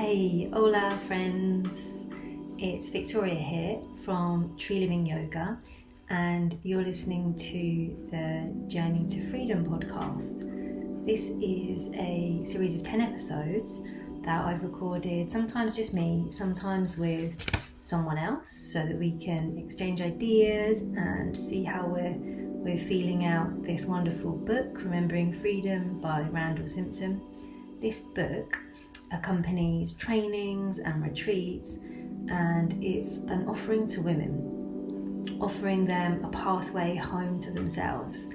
Hey, hola friends, it's Victoria here from Tree Living Yoga, and you're listening to the Journey to Freedom podcast. This is a series of 10 episodes that I've recorded, sometimes just me, sometimes with someone else, so that we can exchange ideas and see how we're feeling out this wonderful book, Remembering Freedom by Randall Simpson. This book accompanies trainings and retreats, and it's an offering to women, offering them a pathway home to themselves.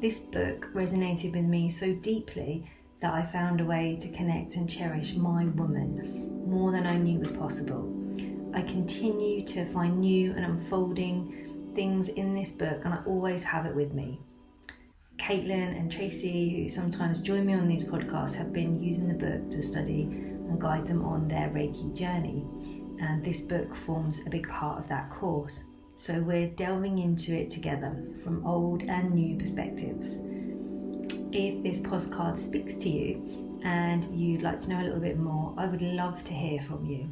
This book resonated with me so deeply that I found a way to connect and cherish my woman more than I knew was possible. I continue to find new and unfolding things in this book, and I always have it with me. Caitlin and Tracy, who sometimes join me on these podcasts, have been using the book to study and guide them on their Reiki journey, and this book forms a big part of that course. So we're delving into it together from old and new perspectives. If this postcard speaks to you and you'd like to know a little bit more, I would love to hear from you.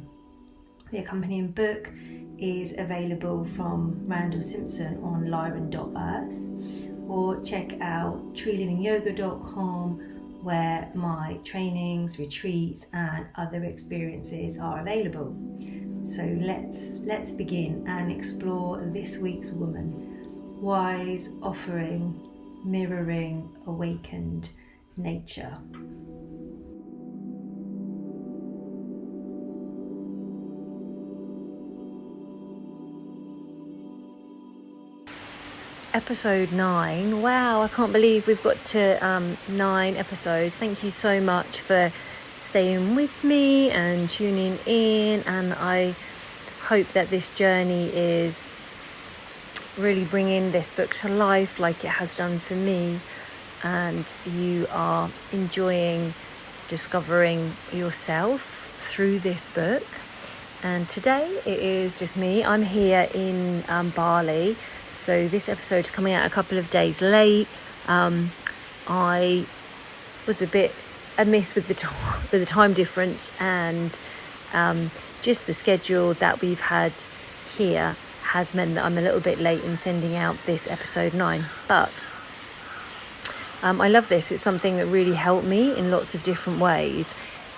The accompanying book is available from Randall Simpson on lyran.earth, or check out treelivingyoga.com, where my trainings, retreats and other experiences are available. So let's begin and explore this week's woman, wise, offering, mirroring, awakened nature. Episode 9. Wow, I can't believe we've got to 9 episodes. Thank you so much for staying with me and tuning in, and I hope that this journey is really bringing this book to life like it has done for me, and you are enjoying discovering yourself through this book. And today it is just me. I'm here in Bali. So this episode's coming out a couple of days late. I was a bit amiss with the time difference, and just the schedule that we've had here has meant that I'm a little bit late in sending out this episode 9. But I love this. It's something that really helped me in lots of different ways.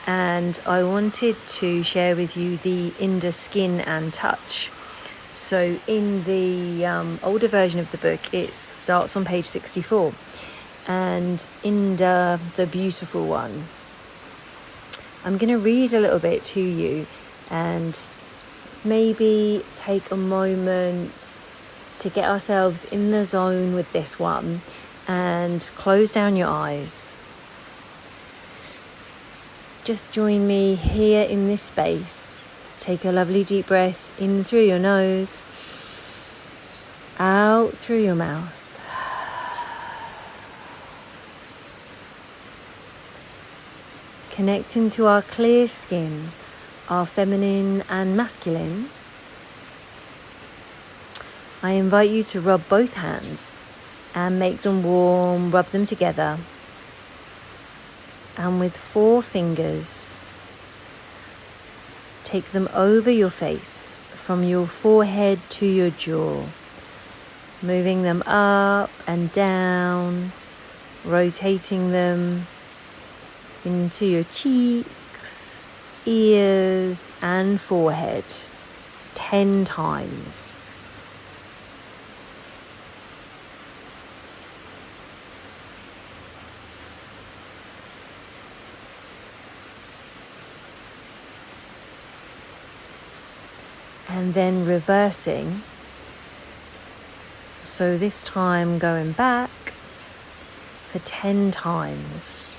And I wanted to share with you the Indah Skin and Touch. So in the older version of the book, it starts on page 64. And Indah, the beautiful one, I'm going to read a little bit to you and maybe take a moment to get ourselves in the zone with this one and close down your eyes. Just join me here in this space. Take a lovely deep breath in through your nose, out through your mouth. Connect into our clear skin, our feminine and masculine. I invite you to rub both hands and make them warm, rub them together. And with 4 fingers, take them over your face, from your forehead to your jaw, moving them up and down, rotating them into your cheeks, ears and forehead 10 times. And then reversing, so this time going back for 10 times.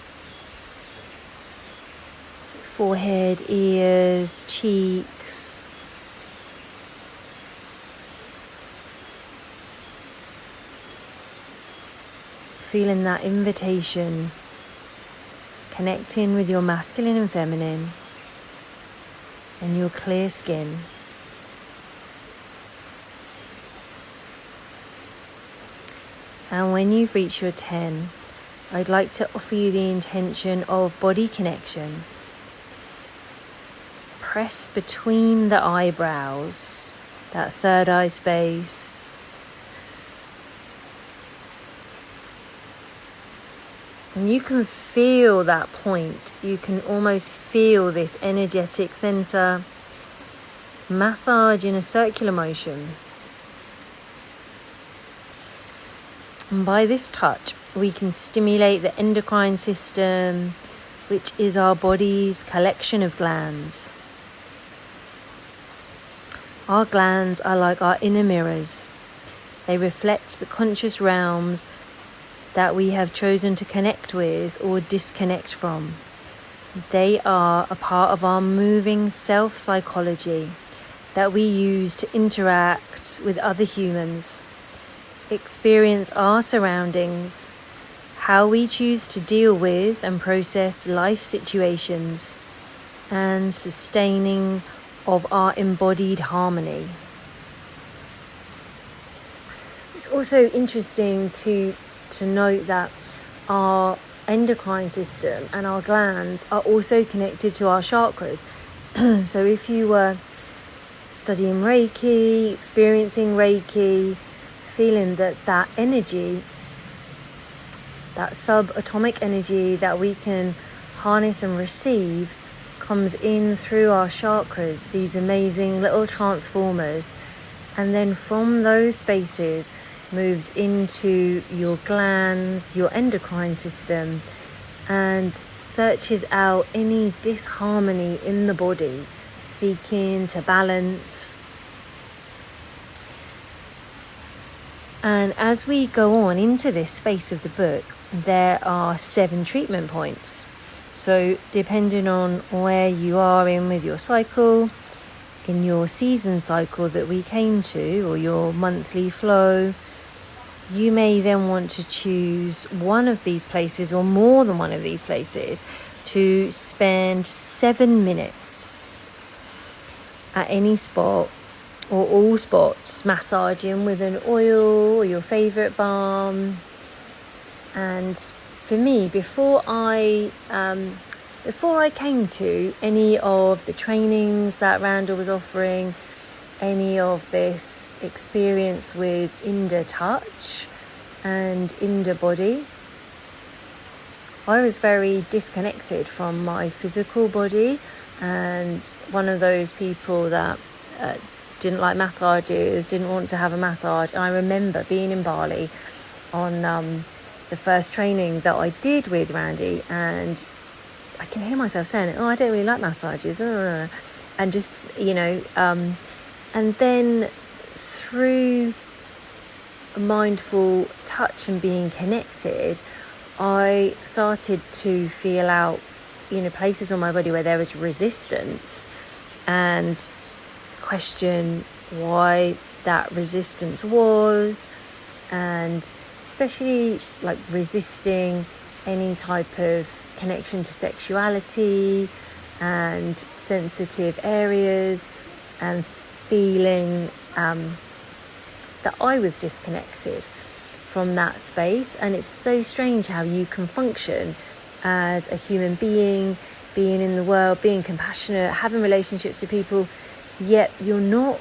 So forehead, ears, cheeks. Feeling that invitation, connecting with your masculine and feminine and your clear skin. And when you've reached your 10, I'd like to offer you the intention of body connection. press between the eyebrows, that third eye space. And you can feel that point. You can almost feel this energetic center massage in a circular motion. And by this touch, we can stimulate the endocrine system, which is our body's collection of glands. Our glands are like our inner mirrors. They reflect the conscious realms that we have chosen to connect with or disconnect from. They are a part of our moving self-psychology that we use to interact with other humans, experience our surroundings, how we choose to deal with and process life situations, and sustaining of our embodied harmony. It's also interesting to note that our endocrine system and our glands are also connected to our chakras. So if you were studying Reiki, experiencing Reiki, feeling that energy, that subatomic energy that we can harness and receive, comes in through our chakras, these amazing little transformers, and then from those spaces moves into your glands, your endocrine system, and searches out any disharmony in the body, seeking to balance. And as we go on into this space of the book, there are 7 treatment points. So depending on where you are in with your cycle, in your season cycle that we came to, or your monthly flow, you may then want to choose one of these places or more than one of these places to spend 7 minutes at any spot or all spots, massaging with an oil or your favorite balm. And for me, before I came to any of the trainings that Randall was offering, any of this experience with Indah touch and Indah body, I was very disconnected from my physical body, and one of those people that didn't like massages, didn't want to have a massage. And I remember being in Bali on the first training that I did with Randy, and I can hear myself saying, I don't really like massages, and just, and then through mindful touch and being connected, I started to feel out, places on my body where there was resistance, and question why that resistance was, and especially like resisting any type of connection to sexuality and sensitive areas, and feeling that I was disconnected from that space. And it's so strange how you can function as a human being in the world, being compassionate, having relationships with people, yet you're not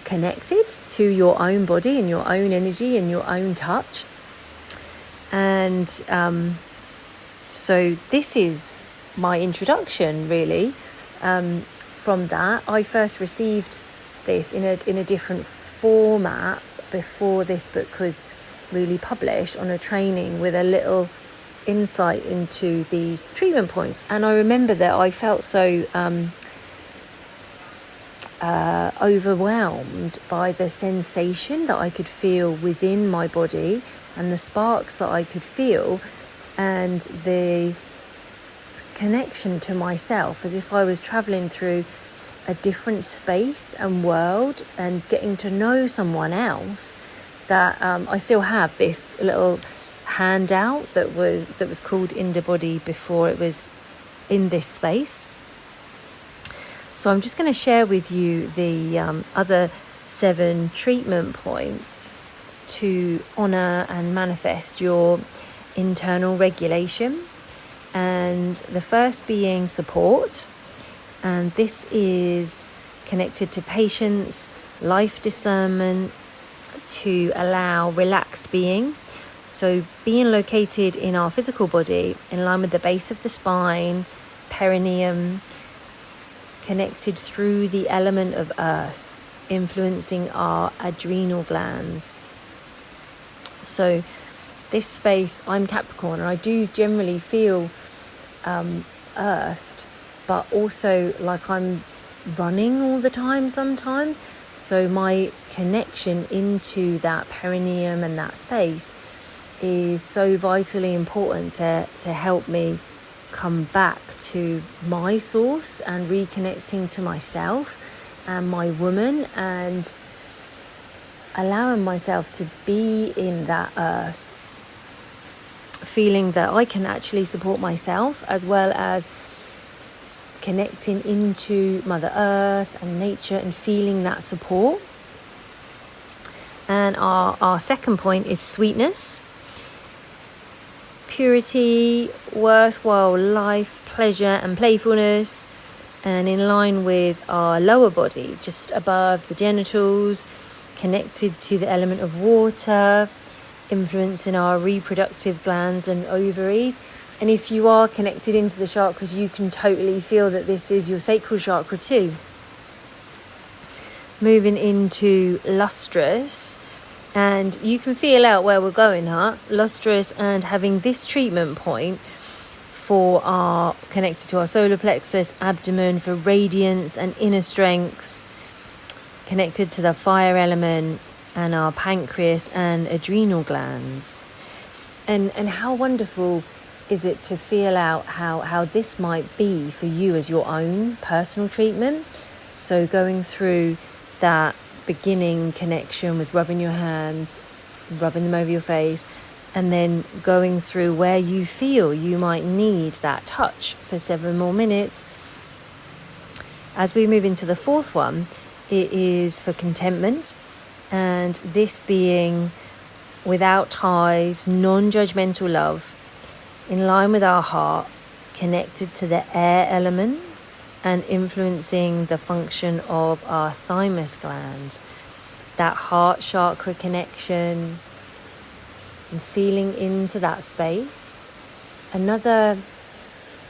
connected to your own body and your own energy and your own touch. And so this is my introduction, really. From that, I first received this in a different format before this book was really published, on a training with a little insight into these treatment points. And I remember that I felt so overwhelmed by the sensation that I could feel within my body and the sparks that I could feel, and the connection to myself, as if I was traveling through a different space and world and getting to know someone else. That I still have this little handout that was called Indah Body before it was in this space. So I'm just going to share with you the other 7 treatment points to honour and manifest your internal regulation. And the first being support. And this is connected to patience, life discernment, to allow relaxed being. So being located in our physical body, in line with the base of the spine, perineum, connected through the element of earth, influencing our adrenal glands. So this space, I'm Capricorn, and I do generally feel earthed, but also like I'm running all the time sometimes. So my connection into that perineum and that space is so vitally important to help me come back to my source and reconnecting to myself and my woman, and allowing myself to be in that earth, feeling that I can actually support myself, as well as connecting into Mother Earth and nature and feeling that support. And our second point is sweetness, purity, worthwhile life, pleasure and playfulness, and in line with our lower body, just above the genitals, connected to the element of water, influencing our reproductive glands and ovaries. And if you are connected into the chakras, you can totally feel that this is your sacral chakra too. Moving into lustrous, and you can feel out where we're going, lustrous, and having this treatment point for our connected to our solar plexus, abdomen, for radiance and inner strength, connected to the fire element and our pancreas and adrenal glands. And how wonderful is it to feel out how this might be for you as your own personal treatment. So going through that beginning connection with rubbing your hands, rubbing them over your face, and then going through where you feel you might need that touch for 7 more minutes. As we move into the fourth one, it is for contentment, and this being without ties, non-judgmental love, in line with our heart, connected to the air element and influencing the function of our thymus gland, that heart chakra connection, and feeling into that space. Another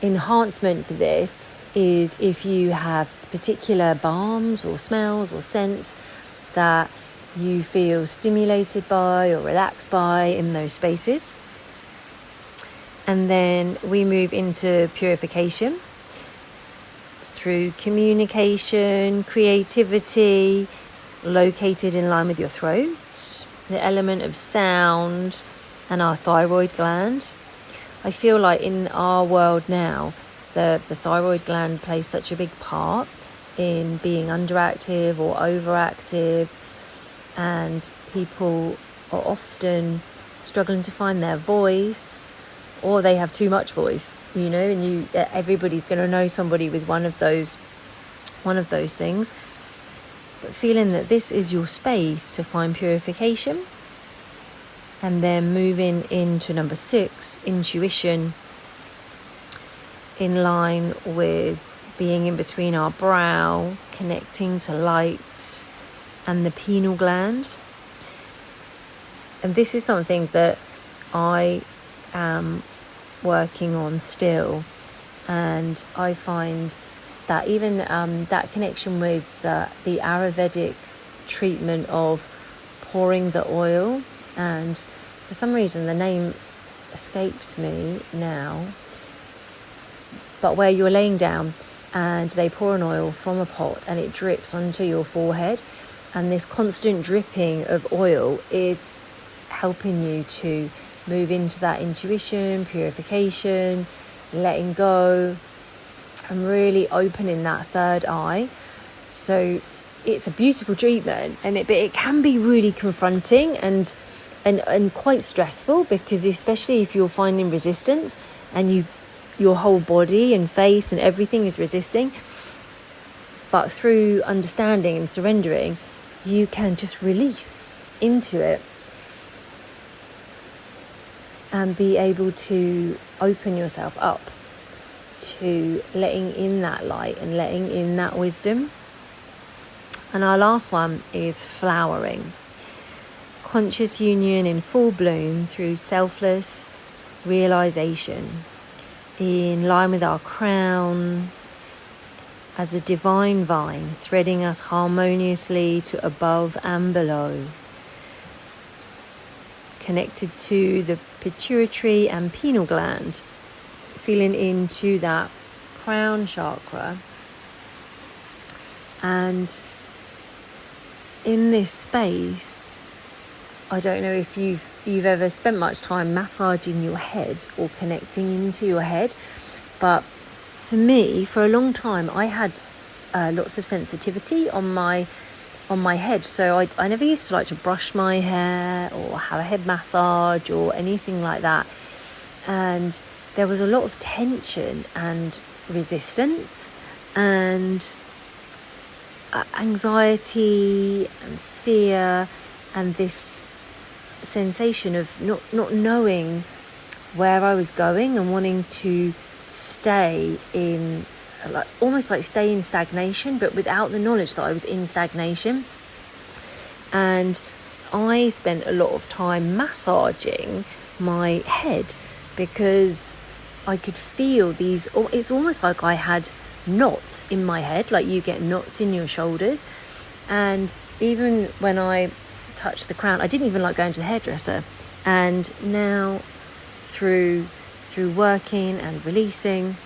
enhancement for this is if you have particular balms or smells or scents that you feel stimulated by or relaxed by in those spaces. And then we move into purification through communication, creativity, located in line with your throat, the element of sound, and our thyroid gland. I feel like in our world now, the thyroid gland plays such a big part in being underactive or overactive, and people are often struggling to find their voice, or they have too much voice, and everybody's going to know somebody with one of those things. But feeling that this is your space to find purification. And then moving into number 6, intuition, in line with being in between our brow, connecting to light and the pineal gland. And this is something that I am working on still, and I find that even that connection with the Ayurvedic treatment of pouring the oil, and for some reason the name escapes me now, but where you're laying down and they pour an oil from a pot and it drips onto your forehead, and this constant dripping of oil is helping you to move into that intuition, purification, letting go, and really opening that third eye. So it's a beautiful treatment, but it can be really confronting and quite stressful, because especially if you're finding resistance and your whole body and face and everything is resisting. But through understanding and surrendering, you can just release into it and be able to open yourself up to letting in that light and letting in that wisdom. And our last one is flowering. Conscious union in full bloom through selfless realization, in line with our crown, as a divine vine threading us harmoniously to above and below, connected to the pituitary and pineal gland, feeling into that crown chakra. And in this space, I don't know if you've ever spent much time massaging your head or connecting into your head, but for me, for a long time, I had lots of sensitivity on my head. So I never used to like to brush my hair or have a head massage or anything like that. And there was a lot of tension and resistance and anxiety and fear and this sensation of not knowing where I was going and wanting to stay in, like almost like stay in stagnation, but without the knowledge that I was in stagnation. And I spent a lot of time massaging my head because I could feel these, it's almost like I had knots in my head, like you get knots in your shoulders. And even when I touched the crown, I didn't even like going to the hairdresser. And now through working and releasing,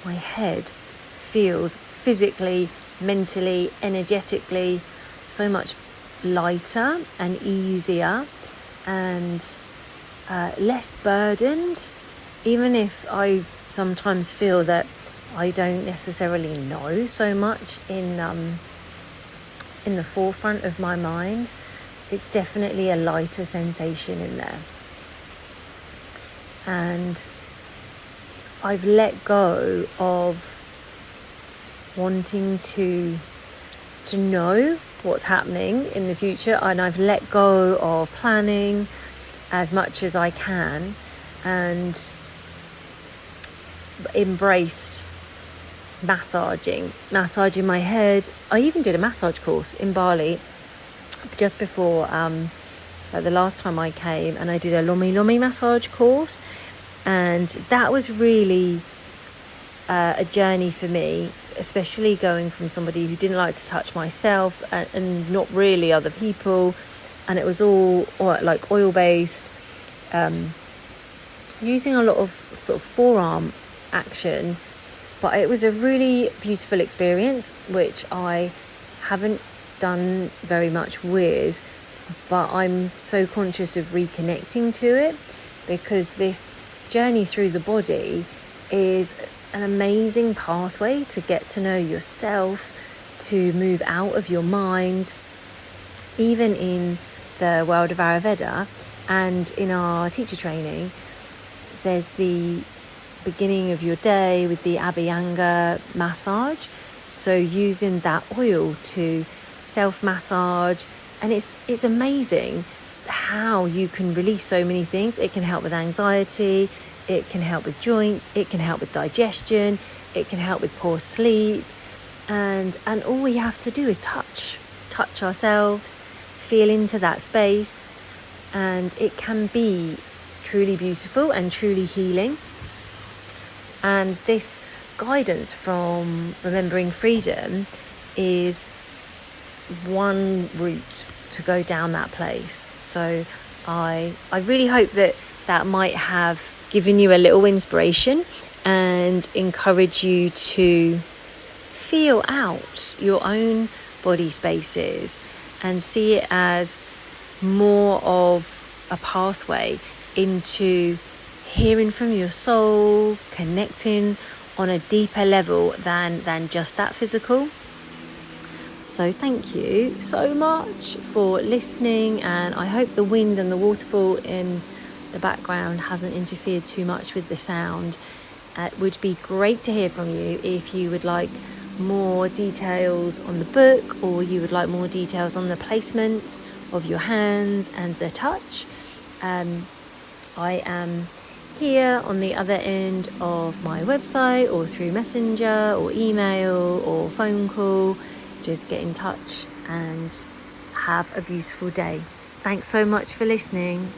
my head feels physically, mentally, energetically so much lighter and easier and less burdened, even if I sometimes feel that I don't necessarily know so much in the forefront of my mind. It's definitely a lighter sensation in there. And I've let go of wanting to know what's happening in the future, and I've let go of planning as much as I can and embraced massaging my head. I even did a massage course in Bali just before the last time I came, and I did a lomi massage course, and that was really a journey for me, especially going from somebody who didn't like to touch myself and not really other people, and it was all like oil based, using a lot of sort of forearm action. But it was a really beautiful experience, which I haven't done very much with, but I'm so conscious of reconnecting to it, because this journey through the body is an amazing pathway to get to know yourself, to move out of your mind. Even in the world of Ayurveda and in our teacher training, there's the beginning of your day with the Abhyanga massage, so using that oil to self-massage, and it's amazing how you can release so many things. It can help with anxiety, it can help with joints, it can help with digestion, it can help with poor sleep, and all we have to do is touch ourselves, feel into that space, and it can be truly beautiful and truly healing. And this guidance from Remembering Freedom is one route to go down that place. So I really hope that might have given you a little inspiration and encourage you to feel out your own body spaces and see it as more of a pathway into hearing from your soul, connecting on a deeper level than just that physical. So thank you so much for listening, and I hope the wind and the waterfall in the background hasn't interfered too much with the sound. It would be great to hear from you if you would like more details on the book, or you would like more details on the placements of your hands and the touch. I am here on the other end of my website, or through Messenger or email or phone call. Just get in touch and have a beautiful day. Thanks so much for listening.